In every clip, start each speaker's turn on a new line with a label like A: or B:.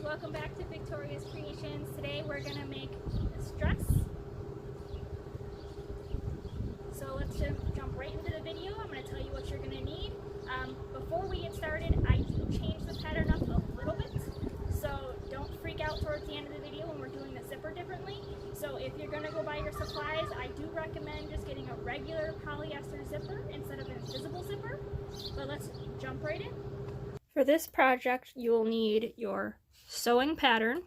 A: welcome back to Victoria's Creations. Today we're going to make this dress. So let's jump right into the video. I'm going to tell you what you're going to need. Before we get started, I do change the pattern up a little bit, so don't freak out towards the end of the video when we're doing the zipper differently. So if you're going to go buy your supplies, I do recommend just getting a regular polyester zipper instead of an invisible zipper. But let's jump right in. For this project, you will need your sewing pattern.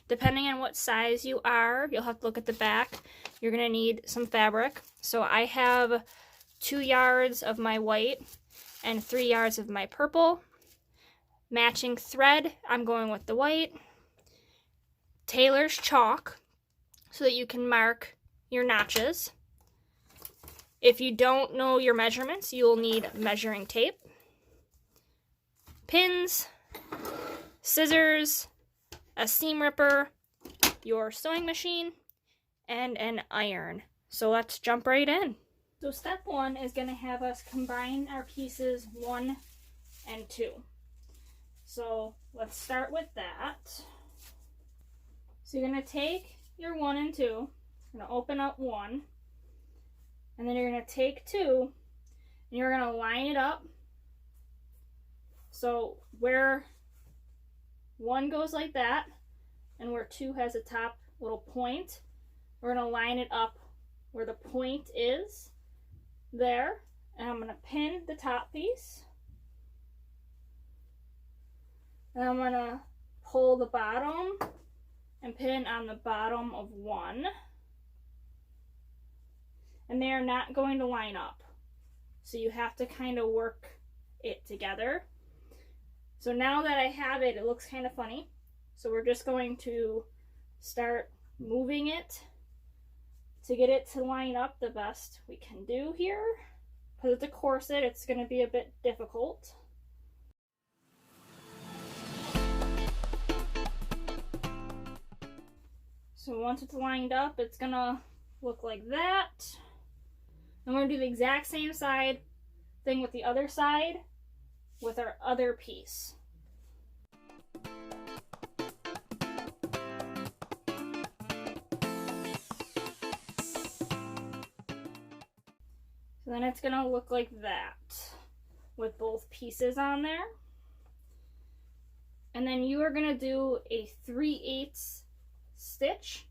A: Depending on what size you are, you'll have to look at the back. You're going to need some fabric. So I have 2 yards of my white and 3 yards of my purple. Matching thread, I'm going with the white. Tailor's chalk, so that you can mark your notches. If you don't know your measurements, you will need measuring tape, pins, scissors, a seam ripper, your sewing machine, and an iron. So let's jump right in. So step 1 is going to have us combine our pieces 1 and 2. So let's start with that. So you're going to take your 1 and 2, you're going to open up 1, and then you're going to take 2, and you're going to line it up. So where 1 goes like that, and where 2 has a top little point, we're going to line it up where the point is there, and I'm going to pin the top piece, and I'm going to pull the bottom and pin on the bottom of 1, and they are not going to line up, so you have to kind of work it together. So now that I have it, it looks kind of funny. So we're just going to start moving it to get it to line up the best we can do here. Because it's a corset, it's going to be a bit difficult. So once it's lined up, it's going to look like that. And we're going to do the exact same side thing with the other side with our other piece. So then it's going to look like that with both pieces on there. And then you are going to do a 3/8 stitch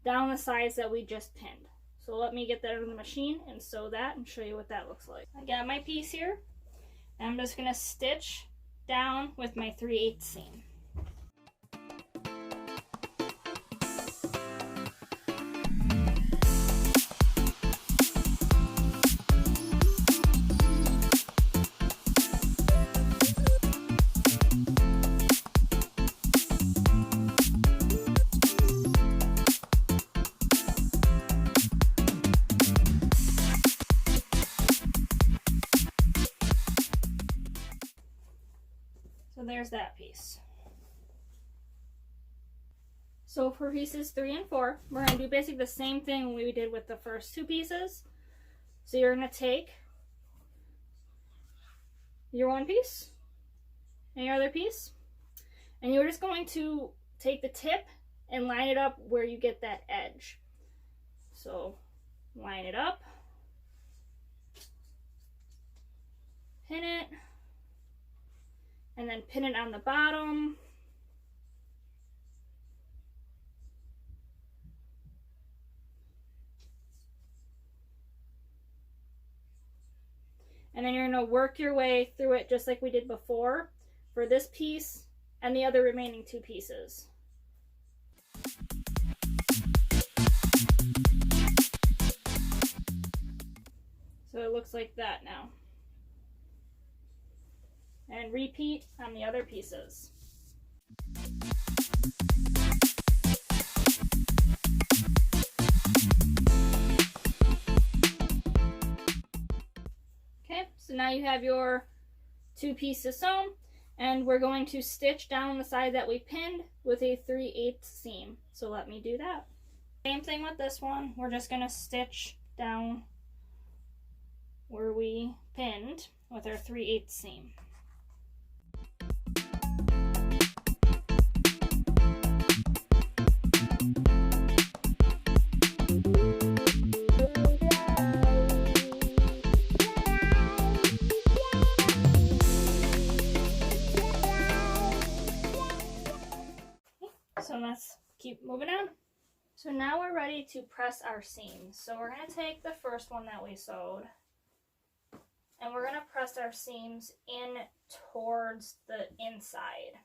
A: down the sides that we just pinned. So let me get that out of the machine and sew that and show you what that looks like. I got my piece here. I'm just going to stitch down with my 3/8 seam. So there's that piece. So for pieces 3 and 4, we're going to do basically the same thing we did with the first 2 pieces. So you're going to take your 1 piece and your other piece, and you're just going to take the tip and line it up where you get that edge. So line it up, pin it, and then pin it on the bottom. And then you're going to work your way through it just like we did before for this piece and the other remaining 2 pieces. So it looks like that now. And repeat on the other pieces. Okay, so now you have your 2 pieces sewn, and we're going to stitch down the side that we pinned with a 3/8 seam. So let me do that. Same thing with this one. We're just going to stitch down where we pinned with our 3/8 seam. keep moving on. So now we're ready to press our seams. So we're going to take the first one that we sewed, and we're going to press our seams in towards the inside.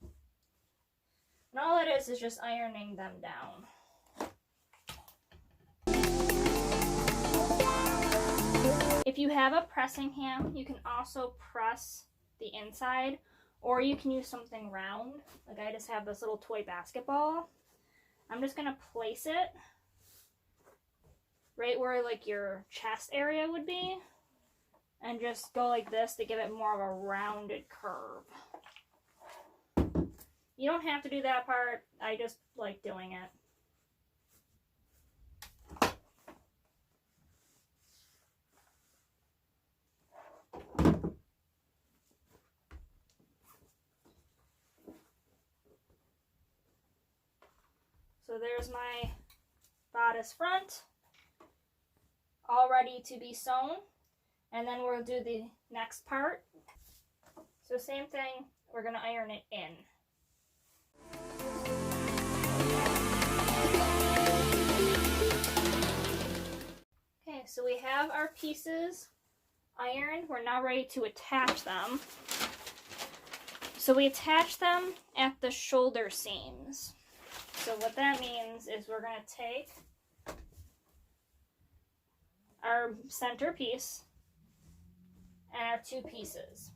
A: And all it is just ironing them down. If you have a pressing hand, you can also press the inside, or you can use something round. Like I just have this little toy basketball. I'm just gonna place it right where like your chest area would be, and just go like this to give it more of a rounded curve. You don't have to do that part, I just like doing it. So there's my bodice front, all ready to be sewn. And then we'll do the next part. So same thing, we're gonna iron it in. Okay, so we have our pieces ironed. We're now ready to attach them. So we attach them at the shoulder seams. So what that means is we're going to take our center piece and our two pieces.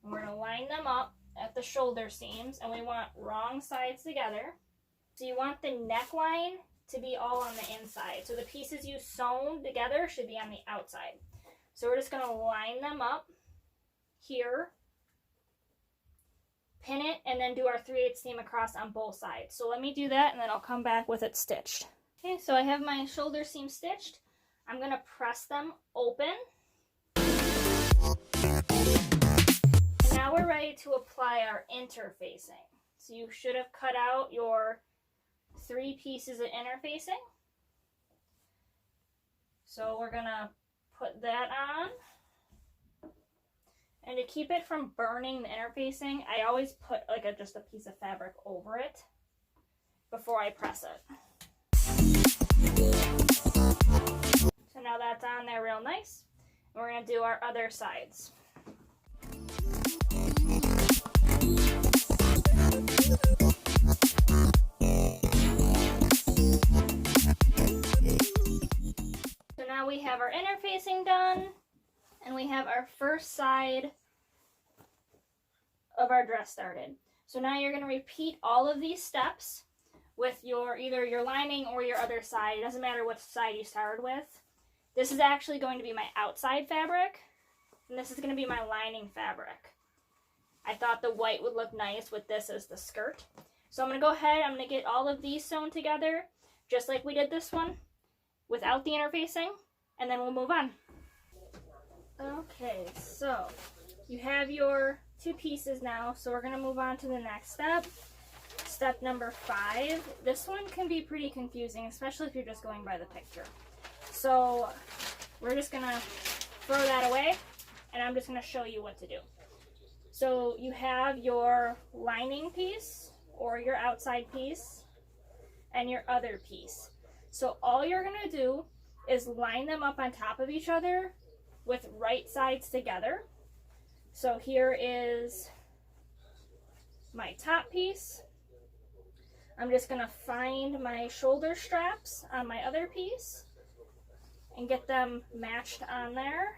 A: And we're going to line them up at the shoulder seams, and we want wrong sides together. So you want the neckline to be all on the inside. So the pieces you sewn together should be on the outside. So we're just going to line them up here, pin it, and then do our 3/8 seam across on both sides. So let me do that, and then I'll come back with it stitched. Okay, so I have my shoulder seam stitched. I'm going to press them open. And now we're ready to apply our interfacing. So you should have cut out your 3 pieces of interfacing. So we're going to put that on. And to keep it from burning the interfacing, I always put like just a piece of fabric over it before I press it. So now that's on there real nice. And we're going to do our other sides. So now we have our interfacing done. And we have our first side of our dress started. So now you're going to repeat all of these steps with either your lining or your other side. It doesn't matter which side you started with. This is actually going to be my outside fabric, and this is going to be my lining fabric. I thought the white would look nice with this as the skirt. So I'm going to go ahead, I'm going to get all of these sewn together, just like we did this one, without the interfacing, and then we'll move on. Okay, so you have your 2 pieces now, so we're going to move on to the next step. Step number 5. This one can be pretty confusing, especially if you're just going by the picture. So we're just going to throw that away, and I'm just going to show you what to do. So you have your lining piece, or your outside piece, and your other piece. So all you're going to do is line them up on top of each other with right sides together. So here is my top piece. I'm just going to find my shoulder straps on my other piece and get them matched on there.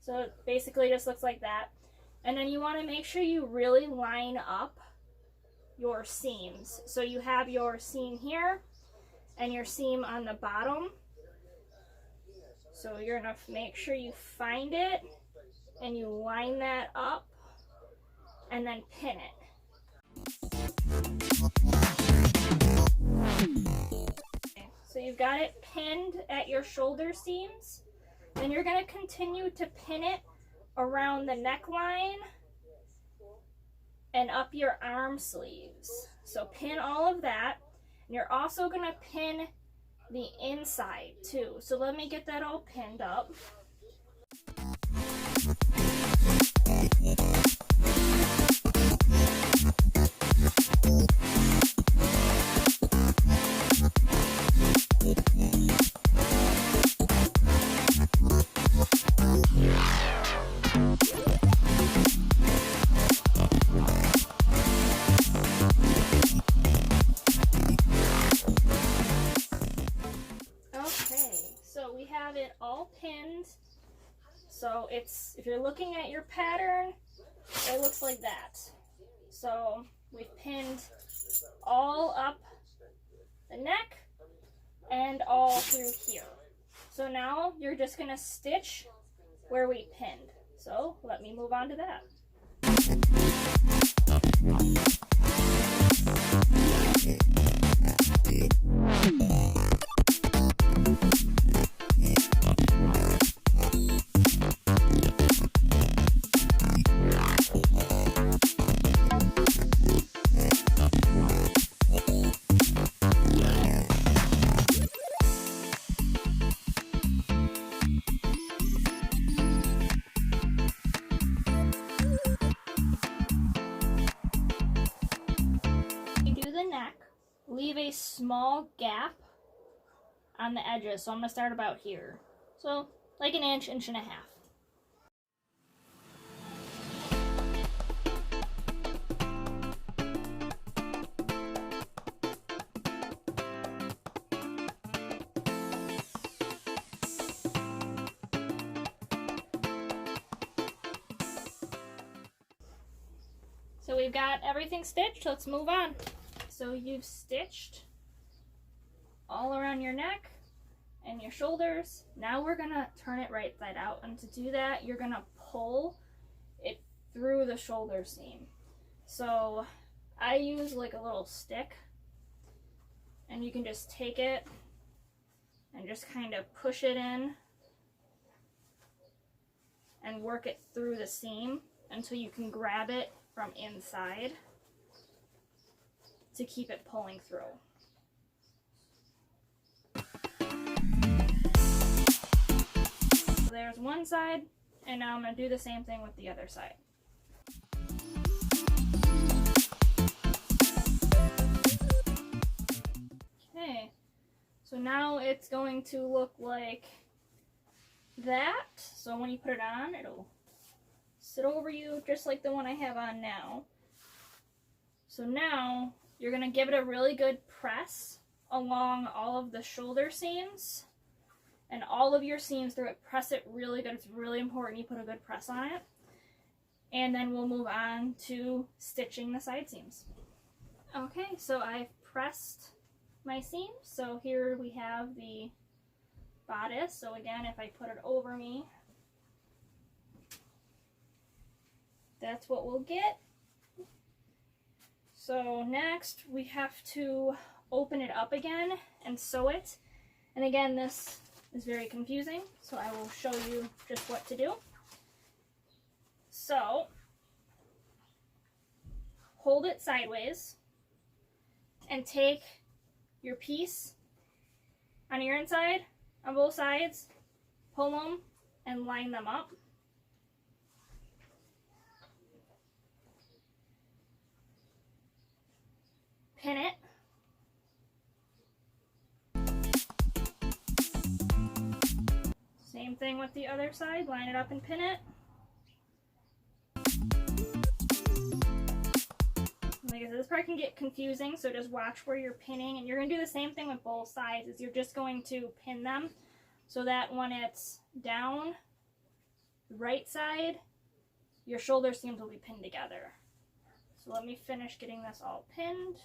A: So it basically just looks like that. And then you want to make sure you really line up your seams. So you have your seam here and your seam on the bottom. So you're going to make sure you find it and you line that up and then pin it. Okay, so you've got it pinned at your shoulder seams. Then you're going to continue to pin it around the neckline and up your arm sleeves. So pin all of that. And you're also going to pin the inside too. So let me get that all pinned up. So we have it all pinned. So if you're looking at your pattern, it looks like that. So we've pinned all up the neck and all through here. So now you're just gonna stitch where we pinned. So let me move on to that. Leave a small gap on the edges. So I'm going to start about here. So like an inch, inch and a half. So we've got everything stitched. Let's move on. So you've stitched all around your neck and your shoulders. Now we're gonna turn it right side out, and to do that you're gonna pull it through the shoulder seam. So I use like a little stick, and you can just take it and just kind of push it in and work it through the seam until you can grab it from inside to keep it pulling through. So there's one side, and now I'm going to do the same thing with the other side. Okay, so now it's going to look like that. So when you put it on, it'll sit over you just like the one I have on now. So now you're going to give it a really good press along all of the shoulder seams and all of your seams through it. Press it really good. It's really important you put a good press on it. And then we'll move on to stitching the side seams. Okay, so I've pressed my seams. So here we have the bodice. So again, if I put it over me, that's what we'll get. So next we have to open it up again and sew it. And again, this is very confusing, so I will show you just what to do. So hold it sideways and take your piece on your inside on both sides, pull them and line them up. Pin it. Same thing with the other side, line it up and pin it. Like I said, this part can get confusing, so just watch where you're pinning, and you're going to do the same thing with both sides, is you're just going to pin them so that when it's down the right side, your shoulder seams will be pinned together. So let me finish getting this all pinned.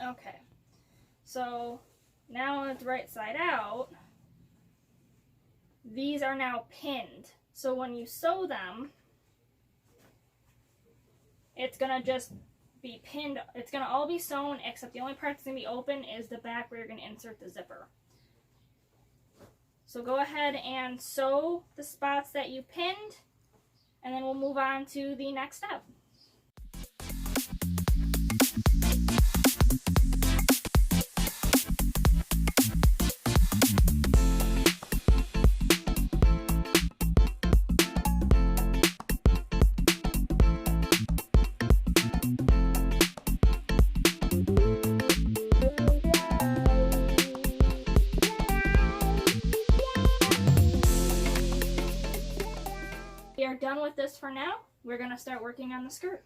A: Okay, so now it's right side out. These are now pinned. So when you sew them, it's gonna just be pinned. It's gonna all be sewn, except the only part that's gonna be open is the back where you're gonna insert the zipper. So go ahead and sew the spots that you pinned, and then we'll move on to the next step. We are done with this for now. We're going to start working on the skirt.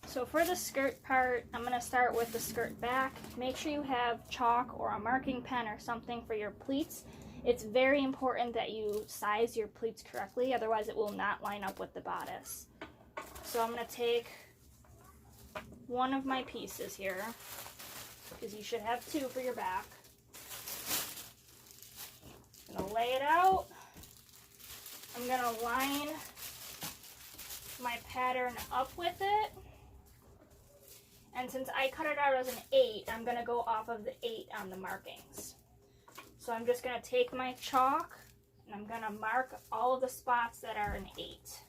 A: So for the skirt part, I'm going to start with the skirt back. Make sure you have chalk or a marking pen or something for your pleats. It's very important that you size your pleats correctly, otherwise it will not line up with the bodice. So I'm going to take one of my pieces here, because you should have two for your back. I'm going to lay it out. I'm going to line my pattern up with it. And since I cut it out as an 8, I'm going to go off of the 8 on the markings. So I'm just going to take my chalk and I'm going to mark all of the spots that are an 8.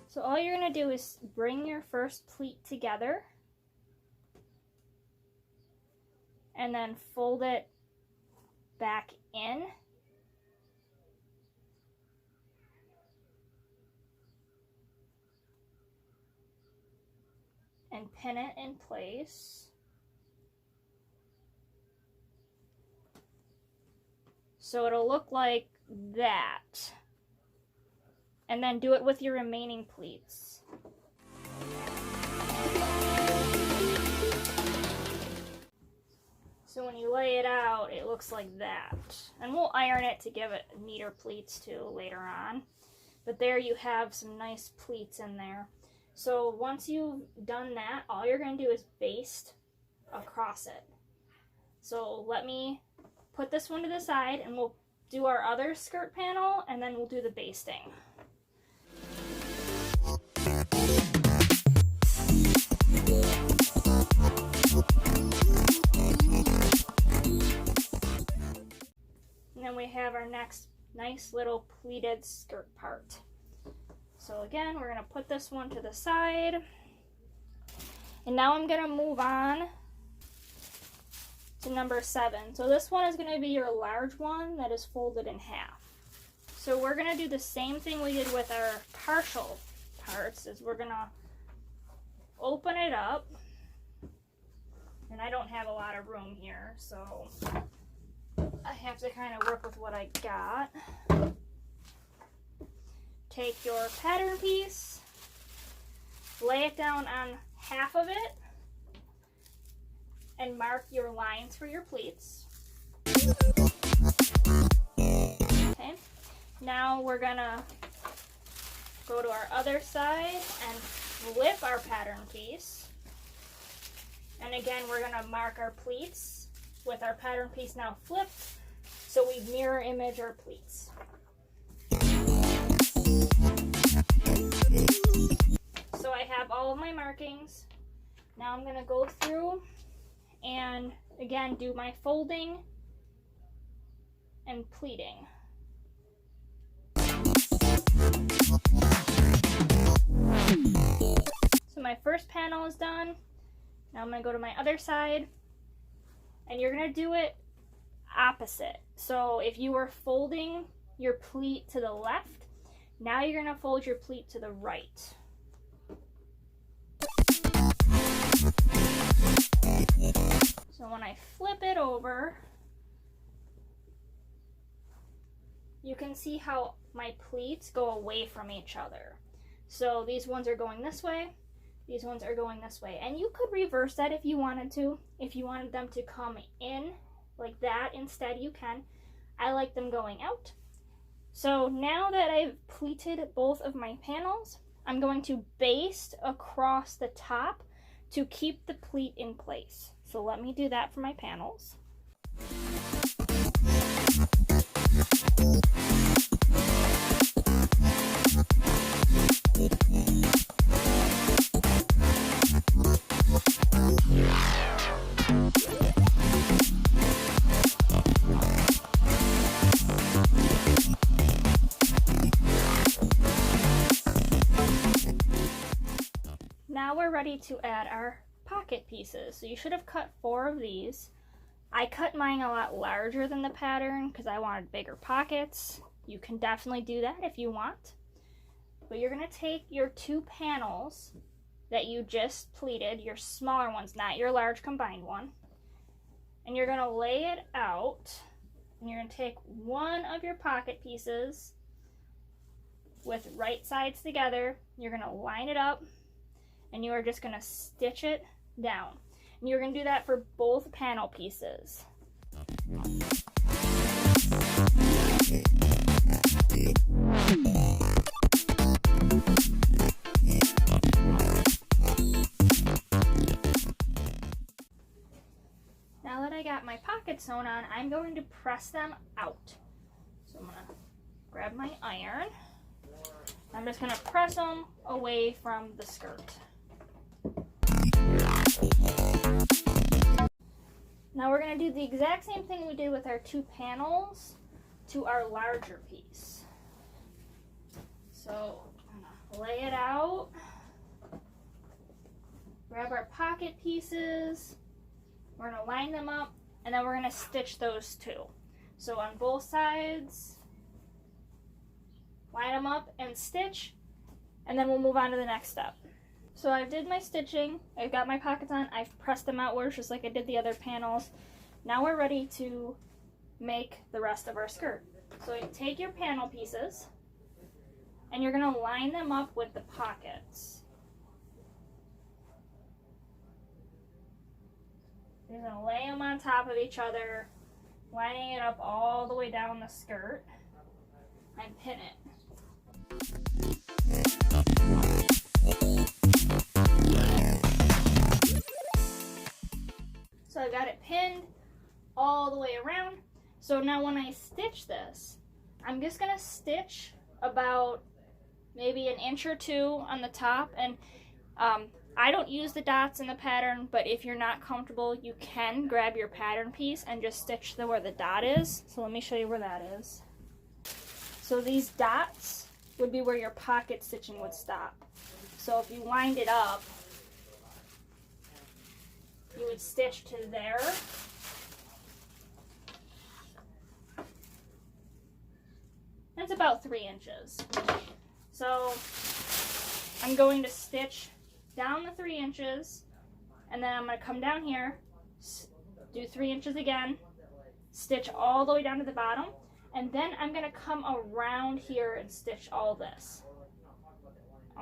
A: So all you're going to do is bring your first pleat together and then fold it back in. And pin it in place. So it'll look like that. And then do it with your remaining pleats. So when you lay it out, it looks like that. And we'll iron it to give it neater pleats too later on. But there you have some nice pleats in there. So once you've done that, all you're going to do is baste across it. So let me put this one to the side and we'll do our other skirt panel and then we'll do the basting. And then we have our next nice little pleated skirt part. So again, we're going to put this one to the side. And now I'm going to move on to number 7. So this one is going to be your large one that is folded in half. So we're going to do the same thing we did with our partial parts, is we're going to open it up. And I don't have a lot of room here, so I have to kind of work with what I got. Take your pattern piece, lay it down on half of it, and mark your lines for your pleats. Okay, now we're gonna go to our other side and flip our pattern piece. And again, we're gonna mark our pleats with our pattern piece now flipped, so we mirror image our pleats. So I have all of my markings. Now I'm going to go through and again do my folding and pleating. So my first panel is done. Now I'm going to go to my other side and you're going to do it opposite. So if you were folding your pleat to the left, now you're going to fold your pleat to the right. So when I flip it over, you can see how my pleats go away from each other. So these ones are going this way, these ones are going this way. And you could reverse that if you wanted to. If you wanted them to come in like that instead, you can. I like them going out. So now that I've pleated both of my panels, I'm going to baste across the top to keep the pleat in place. So let me do that for my panels. ready to add our pocket pieces. So you should have cut 4 of these. I cut mine a lot larger than the pattern because I wanted bigger pockets. You can definitely do that if you want. But you're going to take your 2 panels that you just pleated, your smaller ones, not your large combined one, and you're going to lay it out, and you're going to take one of your pocket pieces with right sides together. You're going to line it up, and you are just going to stitch it down. And you're going to do that for both panel pieces. Now that I got my pockets sewn on, I'm going to press them out. So I'm going to grab my iron. I'm just going to press them away from the skirt. Now we're going to do the exact same thing we did with our 2 panels to our larger piece. So I'm going to lay it out, grab our pocket pieces, we're going to line them up, and then we're going to stitch those 2. So on both sides, line them up and stitch, and then we'll move on to the next step. So I did my stitching, I've got my pockets on, I've pressed them outwards just like I did the other panels. Now we're ready to make the rest of our skirt. So you take your panel pieces, and you're going to line them up with the pockets. You're going to lay them on top of each other, lining it up all the way down the skirt, and pin it. So I've got it pinned all the way around. So now when I stitch this, I'm just going to stitch about maybe an inch or 2 on the top. And I don't use the dots in the pattern, but if you're not comfortable, you can grab your pattern piece and just stitch where the dot is. So let me show you where that is. So these dots would be where your pocket stitching would stop. So if you lined it up, you would stitch to there. That's about 3 inches. So I'm going to stitch down the 3 inches, and then I'm going to come down here, do 3 inches again, stitch all the way down to the bottom, and then I'm going to come around here and stitch all this.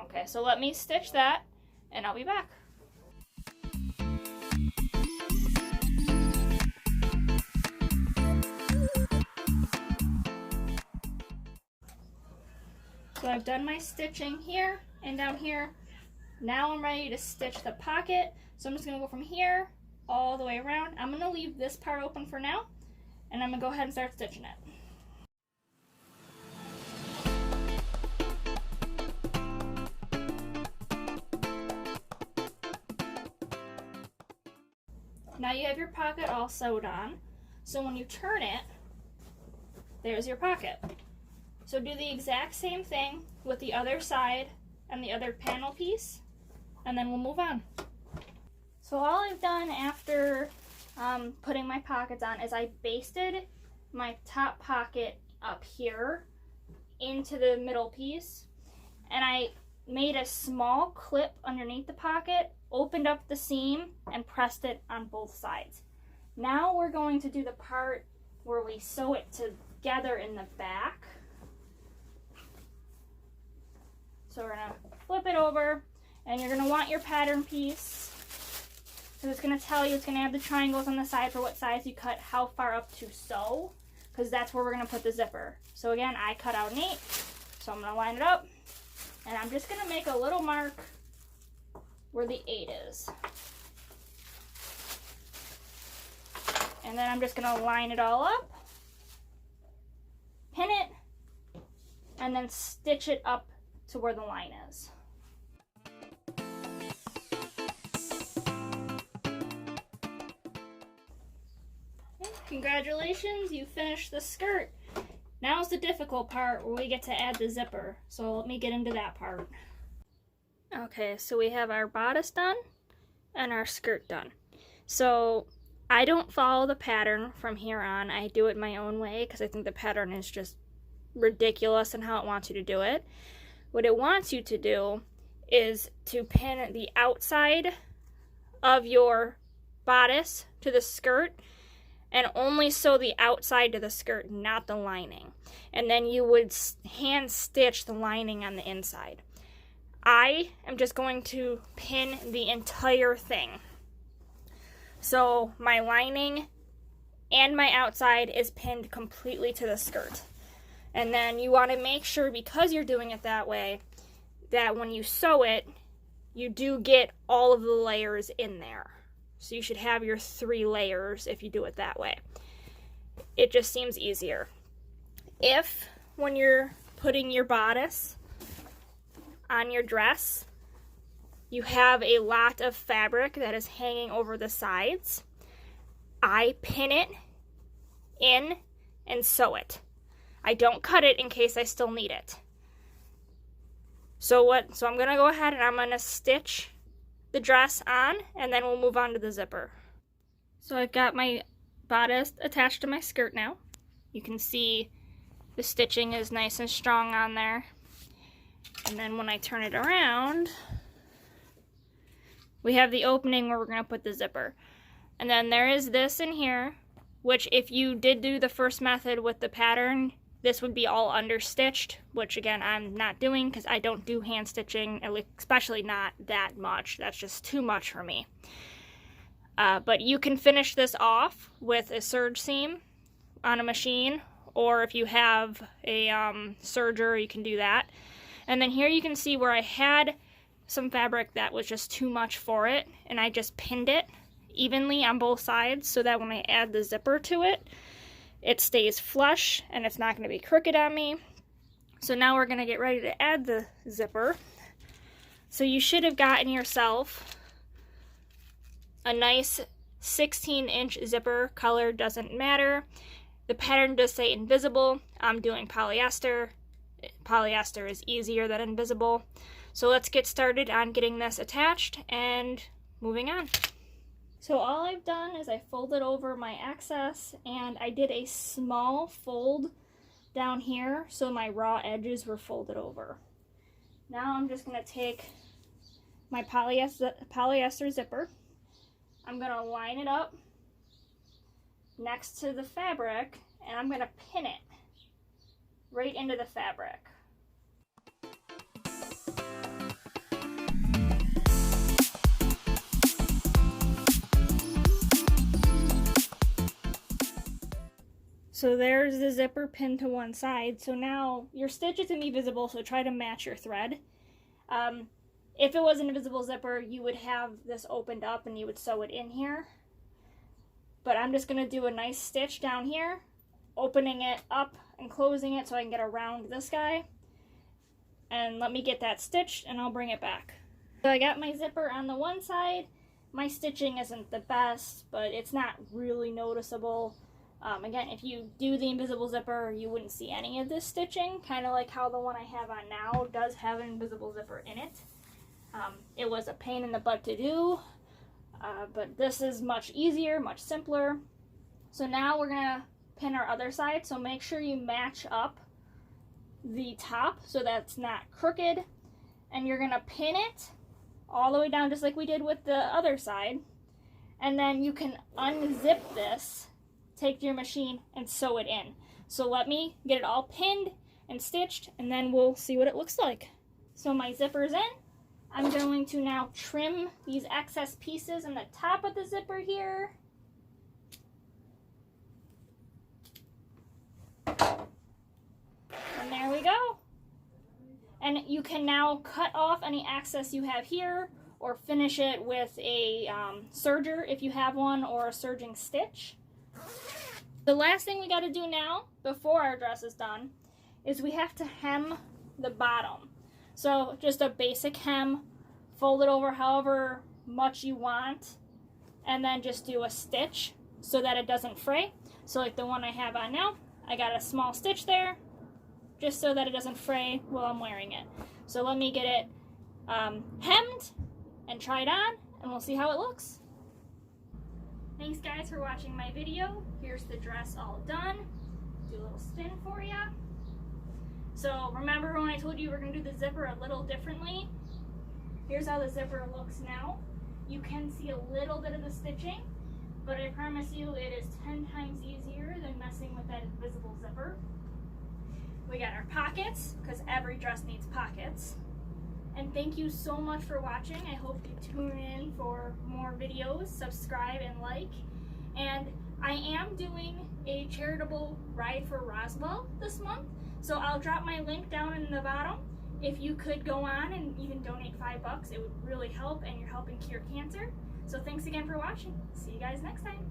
A: Okay, so let me stitch that, and I'll be back. So I've done my stitching here and down here. Now I'm ready to stitch the pocket. So I'm just going to go from here all the way around. I'm going to leave this part open for now, and I'm going to go ahead and start stitching it. Now you have your pocket all sewed on. So when you turn it, there's your pocket. So do the exact same thing with the other side and the other panel piece, and then we'll move on. So all I've done after putting my pockets on is I basted my top pocket up here into the middle piece, and I made a small clip underneath the pocket, opened up the seam, and pressed it on both sides. Now we're going to do the part where we sew it together in the back. So we're going to flip it over, and you're going to want your pattern piece, because it's going to tell you, it's going to have the triangles on the side for what size you cut, how far up to sew, because that's where we're going to put the zipper. So again, I cut out an 8, so I'm going to line it up, and I'm just going to make a little mark where the 8 is. And then I'm just going to line it all up, pin it, and then stitch it up to where the line is. Okay, congratulations, you finished the skirt. Now's the difficult part where we get to add the zipper. So let me get into that part. Okay, so we have our bodice done and our skirt done. So I don't follow the pattern from here on. I do it my own way because I think the pattern is just ridiculous in how it wants you to do it. What it wants you to do is to pin the outside of your bodice to the skirt and only sew the outside to the skirt, not the lining. And then you would hand stitch the lining on the inside. I am just going to pin the entire thing. So my lining and my outside is pinned completely to the skirt. And then you want to make sure, because you're doing it that way, that when you sew it, you do get all of the layers in there. So you should have your 3 layers if you do it that way. It just seems easier. If, when you're putting your bodice on your dress, you have a lot of fabric that is hanging over the sides, I pin it in and sew it. I don't cut it in case I still need it. So I'm going to go ahead and I'm going to stitch the dress on, and then we'll move on to the zipper. So I've got my bodice attached to my skirt now. You can see the stitching is nice and strong on there. And then when I turn it around, we have the opening where we're going to put the zipper. And then there is this in here, which if you did do the first method with the pattern, this would be all understitched, which again I'm not doing because I don't do hand stitching, especially not that much. That's just too much for me. But you can finish this off with a serge seam on a machine, or if you have a serger, you can do that. And then here you can see where I had some fabric that was just too much for it, and I just pinned it evenly on both sides so that when I add the zipper to it, it stays flush and it's not going to be crooked on me. So now we're going to get ready to add the zipper. So you should have gotten yourself a nice 16-inch zipper. Color doesn't matter. The pattern does say invisible. I'm doing polyester. Polyester is easier than invisible. So let's get started on getting this attached and moving on. So all I've done is I folded over my excess, and I did a small fold down here so my raw edges were folded over. Now I'm just going to take my polyester zipper. I'm going to line it up next to the fabric, and I'm going to pin it right into the fabric. So there's the zipper pinned to one side. So now your stitch is going to be visible, so try to match your thread. If it was an invisible zipper, you would have this opened up and you would sew it in here. But I'm just going to do a nice stitch down here, opening it up and closing it so I can get around this guy. And let me get that stitched and I'll bring it back. So I got my zipper on the one side. My stitching isn't the best, but it's not really noticeable. Again, if you do the invisible zipper, you wouldn't see any of this stitching, kind of like how the one I have on now does have an invisible zipper in it. It was a pain in the butt to do, but this is much easier, much simpler. So now we're going to pin our other side, so make sure you match up the top so that's not crooked, and you're going to pin it all the way down just like we did with the other side, and then you can unzip this, take your machine, and sew it in. So let me get it all pinned and stitched, and then we'll see what it looks like. So my zipper's in. I'm going to now trim these excess pieces in the top of the zipper here. And there we go. And you can now cut off any excess you have here, or finish it with a serger if you have one, or a serging stitch. The last thing we got to do now, before our dress is done, is we have to hem the bottom. So just a basic hem, fold it over however much you want, and then just do a stitch so that it doesn't fray. So like the one I have on now, I got a small stitch there, just so that it doesn't fray while I'm wearing it. So let me get it hemmed and tried on, and we'll see how it looks. Thanks guys for watching my video. Here's the dress all done. Do a little spin for you. So remember when I told you we're going to do the zipper a little differently? Here's how the zipper looks now. You can see a little bit of the stitching, but I promise you it is 10 times easier than messing with that invisible zipper. We got our pockets, because every dress needs pockets. And thank you so much for watching. I hope you tune in for more videos, subscribe and like. And I am doing a charitable ride for Roswell this month, so I'll drop my link down in the bottom. If you could go on and even donate $5, it would really help, and you're helping cure cancer. So thanks again for watching. See you guys next time.